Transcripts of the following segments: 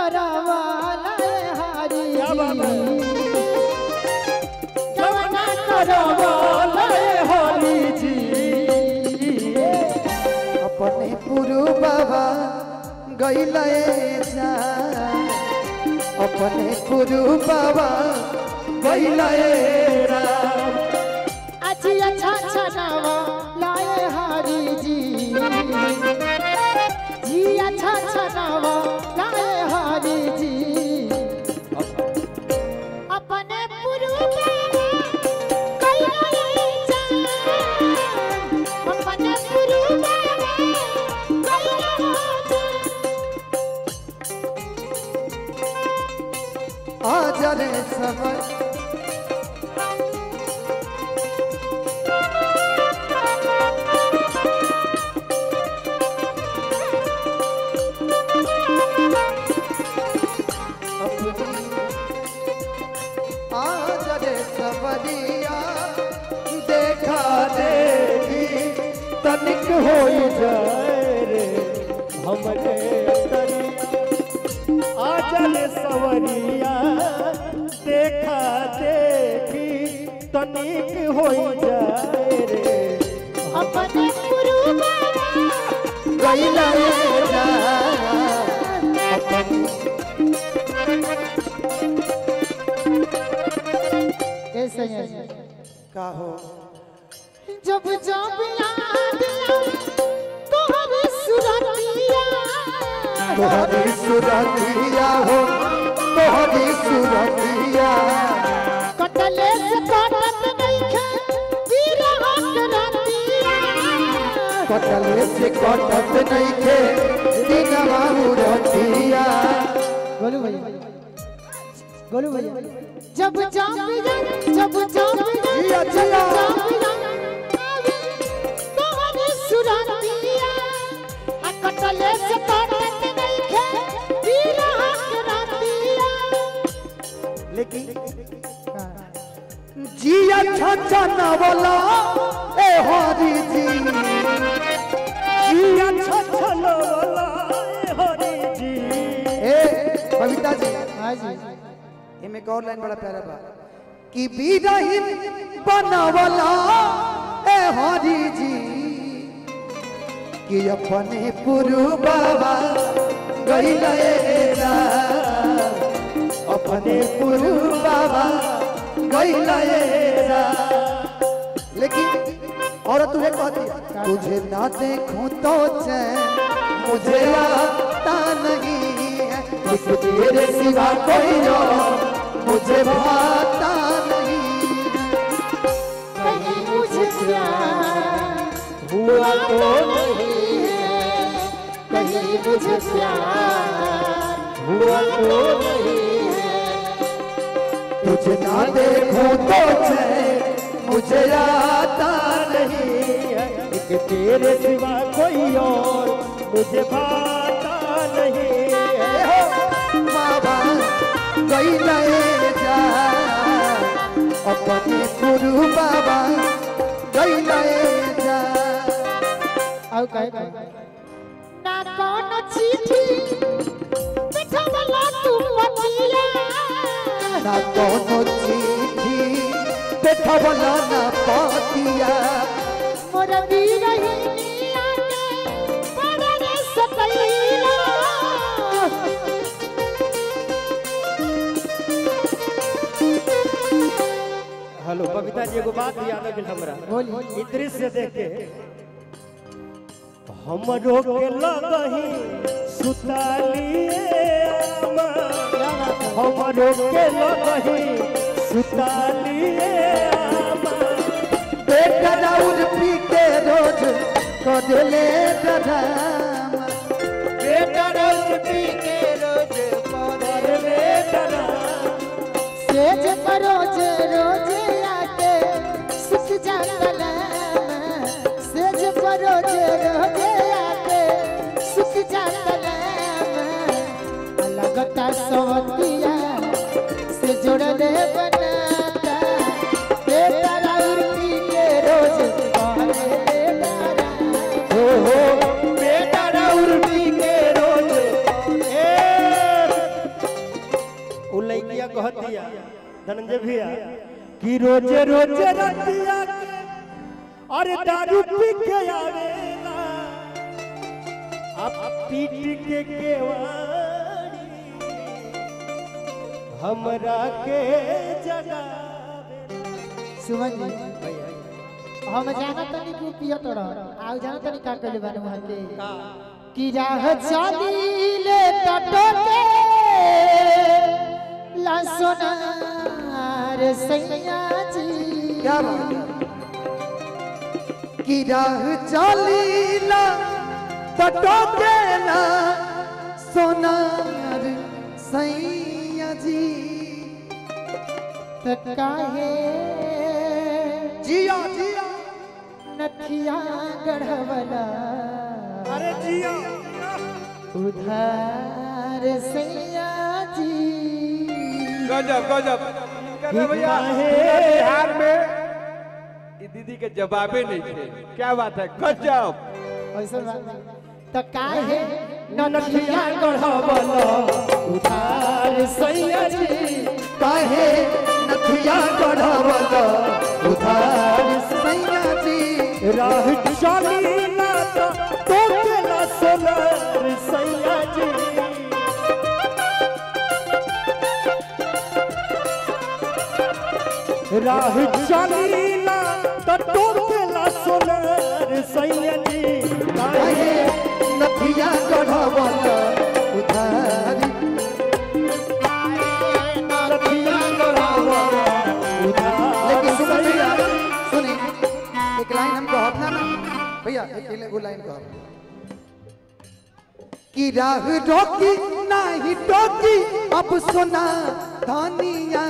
करवाला हारी गवना करवाला हारी जी अपने पुरु बाबा गइले जा अपने पुरु बाबा गइले राम आज अच्छा छनावा लाए हारी जी जी अच्छा छनावा लाए हारी जी अपने पुरु बाबा गइले जा अपने पुरु बाबा गइले जा आज रे समय देखा देगी तनिक हो जाए रे हमरे आजल सवरिया देखा देगी तनिक हो जाए रे अपने गुरु गइले जा ऐसे का हो जब जब याद तोहरी सुरतिया हो तोहरी सुरतिया कटले से कटत नहीं खे विरहत रतिया कटले से कटत नहीं खे दिनवा रतिया बोलू भैया जब तोहरी सुरतिया कटले से कटत नहीं खे विरहत रतिया लेकिन जी अच्छा न बोला ए हरी जी अच्छा न बोला ए हरी जी ए कविता जी हां जी इमे एक और लाइन बड़ा प्यारा बा कि बिरहिम बनावला ए हरी जी कि अपने पुरु बाबा गइले जा अपने पुरु बाबा गइले जा लेकिन औरत तुम्हें कहती तुझे ना देखूं तो चैन मुझे आता नहीं है तेरे सिवा कोई और मुझे भाता नहीं कहीं मुझे प्यार हुआ तो नहीं है कहीं मुझे प्यार हुआ तो नहीं है तुझे ना देखूं तो चैन मुझे आता नहीं है एक तेरे सिवा कोई और मुझे भाता नहीं है बाबा गइले जा अपने गुरु बाबा गइले जा आउ कहे ना कौन चिट्ठी पिठवला तू पतिया ना कौन चिट्ठी पिठवला ना पतिया मोर बीरहिनिया के पड़ने सतैला हेलो बबीता जी एगो बात याद आ गेल हमरा ई दृश्य देख के हमरो के लगही सुतालिए हमरो के लगही सुतालिए बेटा राउर पी के रोज कदले डरामा बेटा राउर पी के रोज कदले डरामा सेज रोज रोज आके सुख जागला सेज रोज रोज आके सुख जागला लगता सवतिया से जोड़ले बनाता बेटा राउर पी के रोज कहले डरा हो बेटा राउर पी के रोज कहतिया धनंजय भैया कि रोजे रोजे रतिया अरे दारू पी के आवेला अब पीट के केवाड़ी हमरा के जगावे। सुमन जी हम जाना तनी को पिया तोरा आउ जाना तनी का कहले बाने वहां के कि राह चली ले टटके ला सोनार सैया जी क्या बात है कि राह चली ला टटके ला सोनार सैया जी त काहे जिया जिया नथिया गढ़वला अरे जिया उधार सैया जी गजब गजब कहते भैया बिहार में दीदी के जवाबे नहीं थे। क्या बात है गजब ऐसा त काहे नथिया गढ़वला उधार सैया जी काहे नथिया गढ़वला उधार सैया जी राह चली ना तो केला सोनार सैया जी राह चली ना तो केला सोनार सैया जी काहे नथिया गढ़वला उधार नथिया गढ़वला उधार लेकिन सुनो भैया सुनी एक लाइन हमको अपना ना भैया एक वो लाइन को कि राह रोकी नहीं टोकी अब सुना धानिया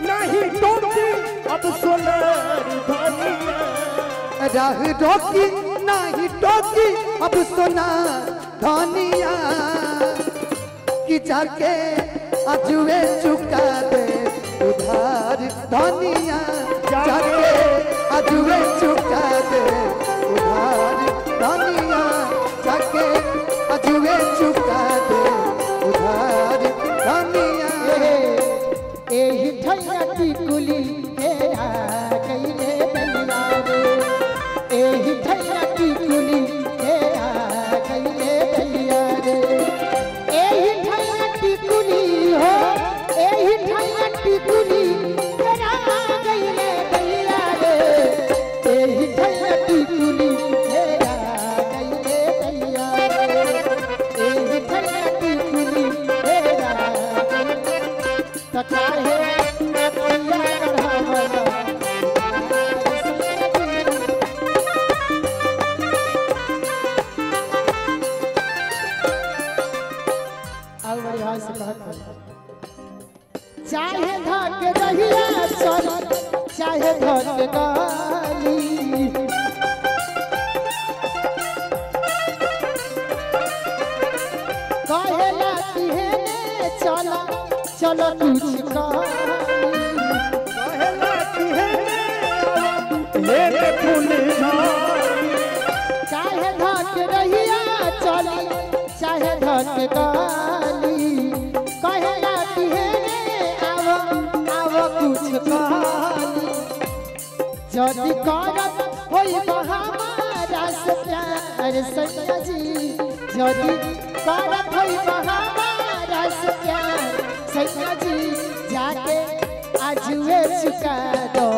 नहीं टोकी अब सोनार धनिया राह रोकी नहीं टोकी अब सुना धानिया कि जाके अजुए चुका दे उधार धनिया जाके अजुए चुका दे उधार धनिया जाके अजुए चुका दे उधार धनिया एही ठैया टिकुली घेरा कइले दैया रे एही ठैया टिकुली घेरा कइले दैया रे एही ठैया टिकुली हो एही ठैया टिकुली घेरा कइले दैया रे एही ठैया टिकुली घेरा कइले दैया रे एही ठैया टिकुली घेरा त काहे नथिया गढ़वला अब यहाँ से चाहे धक रहिया चल चाहे धक गाली काहे लाती है चला चलो कुछ ये फूल चाहे धक रहिया चली चाहे धक गाली कहे लाती है आव आव कुछ गाली जदि करत होई हमारा से प्यार सैया जी जदि करत होई हमारा से प्यार सैया जी जाके आजुए चुका दो